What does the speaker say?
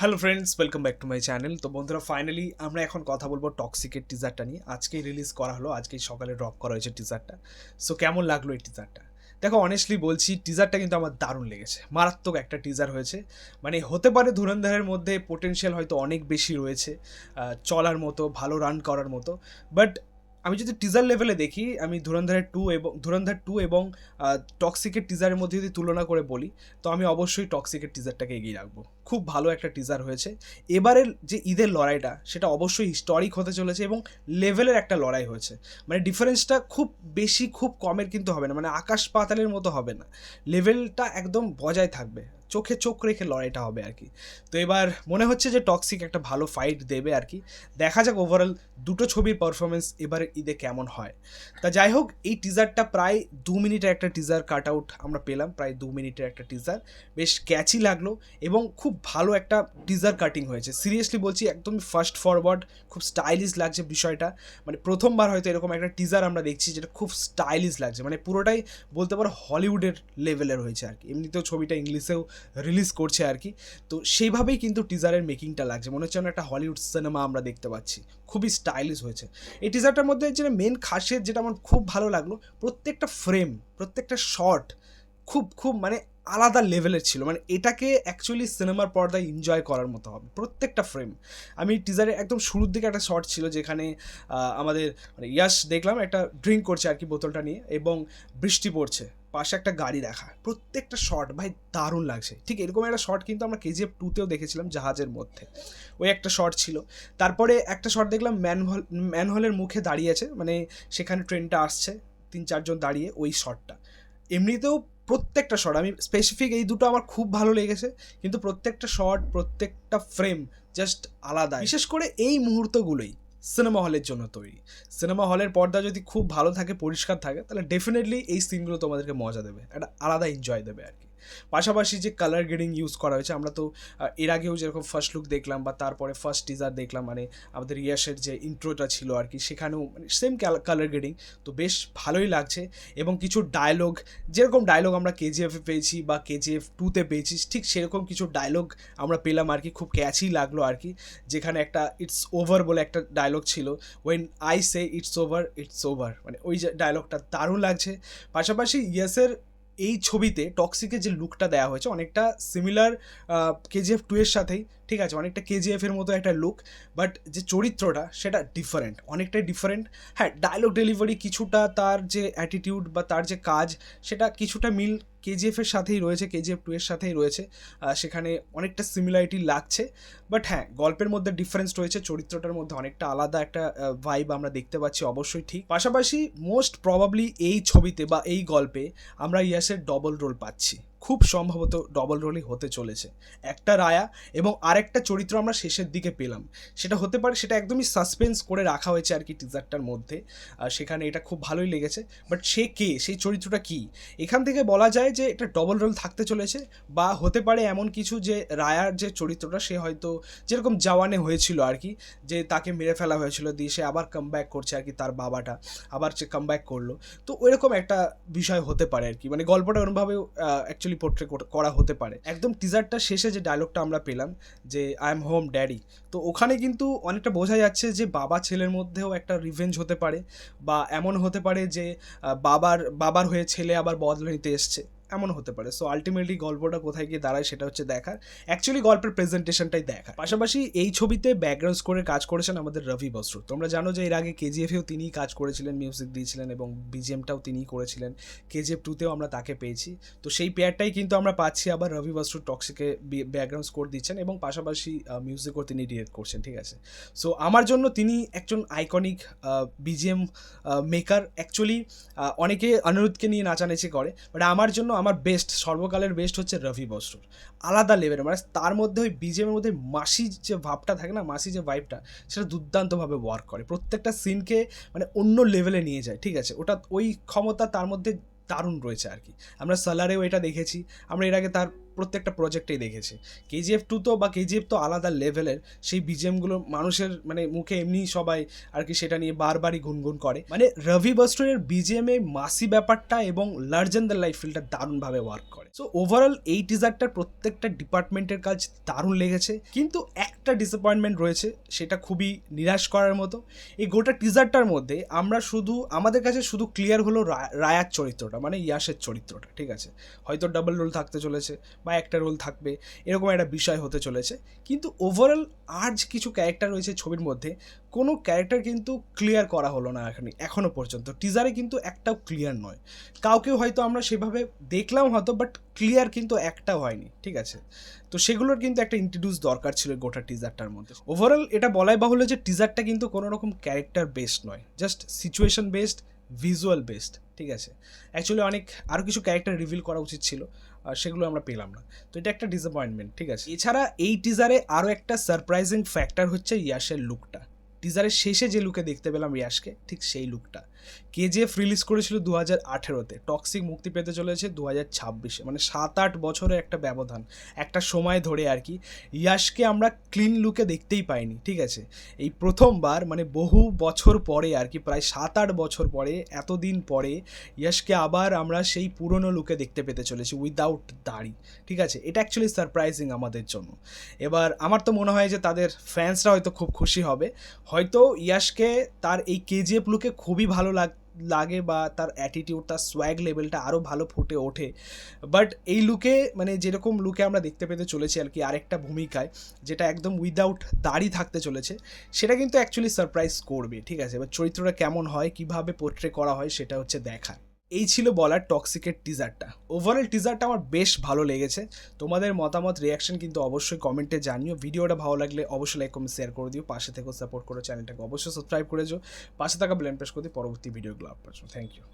Hello friends, welcome back to my channel. তো বন্ধুরা, finally আমরা এখন কথা বলবো টক্সিকের টিজারটা নিয়ে। আজকেই রিলিজ করা হলো, আজকেই সকালে ড্রপ করা হয়েছে টিজারটা। সো কেমন লাগলো এই টিজারটা? দেখো, অনেস্টলি বলছি, টিজারটা কিন্তু আমার দারুণ লেগেছে। মারাত্মক একটা টিজার হয়েছে। মানে হতে পারে ধুরন্ধরের মধ্যে পোটেনশিয়াল হয়তো অনেক বেশি রয়েছে, চলার মতো, ভালো রান করার মতো। বাট আমি যদি টিজার লেভেলে দেখি, আমি ধুরন্ধর টু এবং টক্সিকের টিজারের মধ্যে যদি তুলনা করে বলি, তো আমি অবশ্যই টক্সিকের টিজারটাকে এগিয়ে রাখবো। খুব ভালো একটা টিজার হয়েছে। এবারের যে ঈদের লড়াইটা, সেটা অবশ্যই হিস্টোরিক হতে চলেছে এবং লেভেলের একটা লড়াই হয়েছে। মানে ডিফারেন্সটা খুব বেশি, খুব কমের কিন্তু হবে না, মানে আকাশ পাতালের মতো হবে না। লেভেলটা একদম বজায় থাকবে, চোখে চোখ রেখে লড়াইটা হবে আর কি। তো এবার মনে হচ্ছে যে টক্সিক একটা ভালো ফাইট দেবে আর কি। দেখা যাক ওভারঅল দুটো ছবির পারফরমেন্স এবারে ঈদে কেমন হয়। তা যাই হোক, এই টিজারটা প্রায় 2 মিনিটের একটা টিজার কাট আউট আমরা পেলাম, প্রায় 2 মিনিটের একটা টিজার। বেশ ক্যাচি লাগলো এবং খুব ভালো একটা টিজার কাটিং হয়েছে। সিরিয়াসলি বলছি, একদম ফাস্ট ফরওয়ার্ড, খুব স্টাইলিশ লাগছে বিষয়টা। মানে প্রথমবার হয়তো এরকম একটা টিজার আমরা দেখছি যেটা খুব স্টাইলিশ লাগছে। মানে পুরোটাই বলতে পারো হলিউডের লেভেলের হয়েছে আর কি। এমনিতেও ছবিটা ইংলিশেও রিলিজ করছে আর কি। তো সেইভাবেই কিন্তু টিজারের মেকিংটা লাগছে, মনে হচ্ছে একটা হলিউড সিনেমা আমরা দেখতে পাচ্ছি। খুবই স্টাইলিশ হয়েছে এই টিজারটার মধ্যে। যেটা মেন খাসিয়ত, যেটা আমার খুব ভালো লাগলো, প্রত্যেকটা ফ্রেম, প্রত্যেকটা শট খুব খুব মানে আলাদা লেভেলের ছিল। মানে এটাকে অ্যাকচুয়ালি সিনেমার পর্দায় এনজয় করার মতো হবে প্রত্যেকটা ফ্রেম। আমি টিজারে একদম শুরুর দিকে একটা শট ছিল যেখানে আমাদের মানে ইয়াশ দেখলাম একটা ড্রিঙ্ক করছে আর কি বোতলটা নিয়ে, এবং বৃষ্টি পড়ছে, পাশে একটা গাড়ি রাখা। প্রত্যেকটা শট ভাই দারুণ লাগছে। ঠিক এরকম একটা শট কিন্তু আমরা KGF 2-তেও দেখেছিলাম, জাহাজের মধ্যে ওই একটা শট ছিল। তারপরে একটা শট দেখলাম ম্যানহোলের মুখে দাঁড়িয়ে আছে, মানে সেখানে ট্রেনটা আসছে, 3-4 জন দাঁড়িয়ে, ওই শটটা। এমনিতেও প্রত্যেকটা শট, আমি স্পেসিফিক এই দুটো আমার খুব ভালো লেগেছে, কিন্তু প্রত্যেকটা শট, প্রত্যেকটা ফ্রেম জাস্ট আলাদা। বিশেষ করে এই মুহূর্তগুলোই সিনেমা হলের জন্য তৈরি। সিনেমা হলের পর্দা যদি খুব ভালো থাকে, পরিষ্কার থাকে, তাহলে ডেফিনেটলি এই সিনগুলো তোমাদেরকে মজা দেবে, একটা আলাদা এনজয় দেবে আর কি। পাশাপাশি যে কালার গ্রেডিং ইউজ করা হয়েছে, আমরা তো এর আগেও যেরকম ফার্স্ট লুক দেখলাম বা তারপরে ফার্স্ট টিজার দেখলাম, মানে আমাদের ইয়াসের যে ইন্ট্রোটা ছিল আর কি, সেখানেও মানে সেম কালার গ্রেডিং। তো বেশ ভালোই লাগছে। এবং কিছু ডায়লগ, যেরকম ডায়লগ আমরা KGF-এ পেয়েছি বা KGF 2-তে পেয়েছি, ঠিক সেরকম কিছু ডায়লগ আমরা পেলাম আর কি। খুব ক্যাচি লাগলো আর কি। যেখানে একটা ইটস ওভার বলে একটা ডায়লগ ছিল, when I say it's over, it's over, মানে ওই যে ডায়লগটা দারুণ লাগছে। পাশাপাশি ইয়াসের এই ছবিতে টক্সিকের যে লুকটা দেওয়া হয়েছে, অনেকটা সিমিলার KGF 2-এর সাথেই, ঠিক আছে, অনেকটা KGF-এর মতো একটা লুক। বাট যে চরিত্রটা সেটা ডিফারেন্ট, অনেকটাই ডিফারেন্ট। হ্যাঁ, ডায়লগ ডেলিভারি কিছুটা, তার যে অ্যাটিটিউড বা তার যে কাজ, সেটা কিছুটা মিল KGF-এর সাথেই রয়েছে, KGF 2-এর সাথেই রয়েছে। সেখানে অনেকটা সিমিলারিটি লাগছে। বাট হ্যাঁ, গল্পের মধ্যে ডিফারেন্স রয়েছে, চরিত্রটার মধ্যে অনেকটা আলাদা একটা ভাইব আমরা দেখতে পাচ্ছি, অবশ্যই ঠিক। পাশাপাশি মোস্ট প্রবাবলি এই ছবিতে বা এই গল্পে আমরা ইয়াসের ডবল রোল পাচ্ছি। খুব সম্ভবত ডবল রোলই হতে চলেছে। একটা রায়া এবং আরেকটা চরিত্র আমরা শেষের দিকে পেলাম, সেটা হতে পারে, সেটা একদমই সাসপেন্স করে রাখা হয়েছে আর কি টিজারটার মধ্যে। সেখানে এটা খুব ভালোই লেগেছে। বাট সে কে, সেই চরিত্রটা কি, এখান থেকে বলা যায় যে এটা ডবল রোল থাকতে চলেছে। বা হতে পারে এমন কিছু যে রায়ার যে চরিত্রটা, সে হয়তো যেরকম জওয়ানে হয়েছিল আর কি, যে তাকে মেরে ফেলা হয়েছিল, দিয়ে সে আবার কামব্যাক করছে আর কি, তার বাবাটা আবার সে কামব্যাক করলো। তো ওইরকম একটা বিষয় হতে পারে আর কি, মানে গল্পটা ওরমভাবেও অ্যাকচুয়ালি পোর্ট্রে করা হতে পারে। একদম টিজারটা শেষে যে ডায়লগটা আমরা পেলাম, যে আই এম হোম ড্যাডি, তো ওখানে কিন্তু অনেকটা বোঝা যাচ্ছে যে বাবা ছেলের মধ্যেও একটা রিভেঞ্জ হতে পারে, বা এমন হতে পারে যে বাবার হয়ে ছেলে আবার বদলা নিতে এসছে, এমন হতে পারে। সো আলটিমেটলি গল্পটা কোথায় গিয়ে দাঁড়ায় সেটা হচ্ছে দেখার, অ্যাকচুয়ালি গল্পের প্রেজেন্টেশনটাই দেখার। পাশাপাশি এই ছবিতে ব্যাকগ্রাউন্ড স্কোরে কাজ করেছেন আমাদের রবি বসু। তোমরা জানো যে এর আগে KGF-এও তিনিই কাজ করেছিলেন, মিউজিক দিয়েছিলেন, এবং BGM-টাও তিনিই করেছিলেন। KGF 2-তেও আমরা তাকে পেয়েছি। তো সেই পেয়ারটাই কিন্তু আমরা পাচ্ছি আবার, রবি বসু টক্সিকে ব্যাকগ্রাউন্ড স্কোর দিচ্ছেন এবং পাশাপাশি মিউজিকও তিনি ডিরেক্ট করছেন, ঠিক আছে। সো আমার জন্য তিনি একজন আইকনিক BGM মেকার। অ্যাকচুয়ালি অনেকে অনিরুদ্ধকে নিয়ে নাচানাচি করে, বাট আমার জন্য আমার বেস্ট, সর্বকালের বেস্ট হচ্ছে রবি বসুর। আলাদা লেভেলের, মানে তার মধ্যে ওই BGM-এর মধ্যে মাসি যে ভাবটা থাকে না, মাসি যে ভাইবটা, সেটা দুর্দান্তভাবে ওয়ার্ক করে, প্রত্যেকটা সিনকে মানে অন্য লেভেলে নিয়ে যায়, ঠিক আছে। ওই ক্ষমতা তার মধ্যে দারুণ রয়েছে আর কি। আমরা সালারেও এটা দেখেছি, আমরা এর আগে তার প্রত্যেকটা প্রজেক্টেই দেখেছি। কেজিএফ 2 তো বা কেজিএফ তো আলাদা লেভেলের, সেই বিজিএমগুলো মানুষের মানে মুখে এমনি সবাই আর কি সেটা নিয়ে বারবারই গুনগুন করে। মানে রবি বস্ত্রের বিজিএমে মাসি ব্যাপারটা এবং লার্জার দ্য লাইফ ফিলটা দারুণভাবে ওয়ার্ক করে। সো ওভারঅল এই টিজারটার প্রত্যেকটা ডিপার্টমেন্টের কাজ দারুণ লেগেছে, কিন্তু একটা ডিসঅ্যাপয়েন্টমেন্ট রয়েছে, সেটা খুবই নিরাশ করার মতো। এই গোটা টিজারটার মধ্যে আমরা শুধু আমাদের কাছে শুধু ক্লিয়ার হলো রায়ার চরিত্রটা, মানে ইয়াসের চরিত্রটা, ঠিক আছে, হয়তো ডাবল রোল থাকতে চলেছে বা একটা রোল থাকবে, এরকম একটা বিষয় হতে চলেছে। কিন্তু ওভারঅল আর যে কিছু ক্যারেক্টার রয়েছে ছবির মধ্যে, কোনো ক্যারেক্টার কিন্তু ক্লিয়ার করা হলো না এখনও পর্যন্ত। টিজারে কিন্তু একটাও ক্লিয়ার নয়। কাউকেও হয়তো আমরা সেভাবে দেখলাম হয়তো, বাট ক্লিয়ার কিন্তু একটাও হয়নি, ঠিক আছে। তো সেগুলোর কিন্তু একটা ইন্ট্রোডিউস দরকার ছিল গোটা টিজারটার মধ্যে। ওভারঅল এটা বলাই বাহুল্য যে টিজারটা কিন্তু কোনো রকম ক্যারেক্টার বেসড নয়, just situation based, visual based, ঠিক আছে। অ্যাকচুয়ালি অনেক আরও কিছু ক্যারেক্টার রিভিল করা উচিত ছিল, আর সেগুলো আমরা পেলাম না। তো এটা একটা ডিসঅ্যাপয়েন্টমেন্ট, ঠিক আছে। এছাড়া এই টিজারে আরও একটা সারপ্রাইজিং ফ্যাক্টর হচ্ছে ইয়াসের লুকটা। টিজারের শেষে যে লুকে দেখতে পেলাম ইয়াসকে, ঠিক সেই লুকটা। কেজিএফ রিলিজ করেছিল 2018-তে, টক্সিক মুক্তি পেতে চলেছে 2026-এ, মানে 7-8 বছরের একটা ব্যবধান, একটা সময় ধরে আর কি ইয়াসকে আমরা ক্লিন লুকে দেখতেই পাইনি, ঠিক আছে। এই প্রথমবার মানে বহু বছর পরে আর কি, প্রায় 7-8 বছর পরে, এতদিন পরে ইয়াসকে আবার আমরা সেই পুরনো লুকে দেখতে পেতে চলেছি উইদাউট দাড়ি, ঠিক আছে। এটা অ্যাকচুয়ালি সারপ্রাইজিং আমাদের জন্য। এবার আমার তো মনে হয় যে তাদের ফ্যান্সরা হয়তো খুব খুশি হবে, হয়তো ইয়াসকে তার এই কেজিএফ লুকে খুবই ভালো লাগে বা তার অ্যাটিটিউড, তার সোয়াগ লেভেলটা আরও ভালো ফুটে ওঠে। বাট এই লুকে মানে যেরকম লুকে আমরা দেখতে পেতে চলেছি আর কি আরেকটা ভূমিকায়, যেটা একদম উইদাউট দাড়ি থাকতে চলেছে, সেটা কিন্তু অ্যাকচুয়ালি সারপ্রাইজ করবে, ঠিক আছে। এবার চরিত্রটা কেমন হয়, কিভাবে পোর্ট্রে করা হয়, সেটা হচ্ছে দেখার। এই ছিল বলার টক্সিকের টিজারটা। ওভারঅল টিজারটা আমার বেশ ভালো লেগেছে। তোমাদের মতামত, রিয়াকশন কিন্তু অবশ্যই কমেন্টে জানিও। ভিডিওটা ভালো লাগলে অবশ্যই লাইক, কমেন্ট, শেয়ার করে দিও। পাশে থেকেও সাপোর্ট করো, চ্যানেলটাকে অবশ্যই সাবস্ক্রাইব করে যাও। পাশে থাকা বেল প্রেস করে দিও পরবর্তী ভিডিওগুলো আপলোড। Thank you.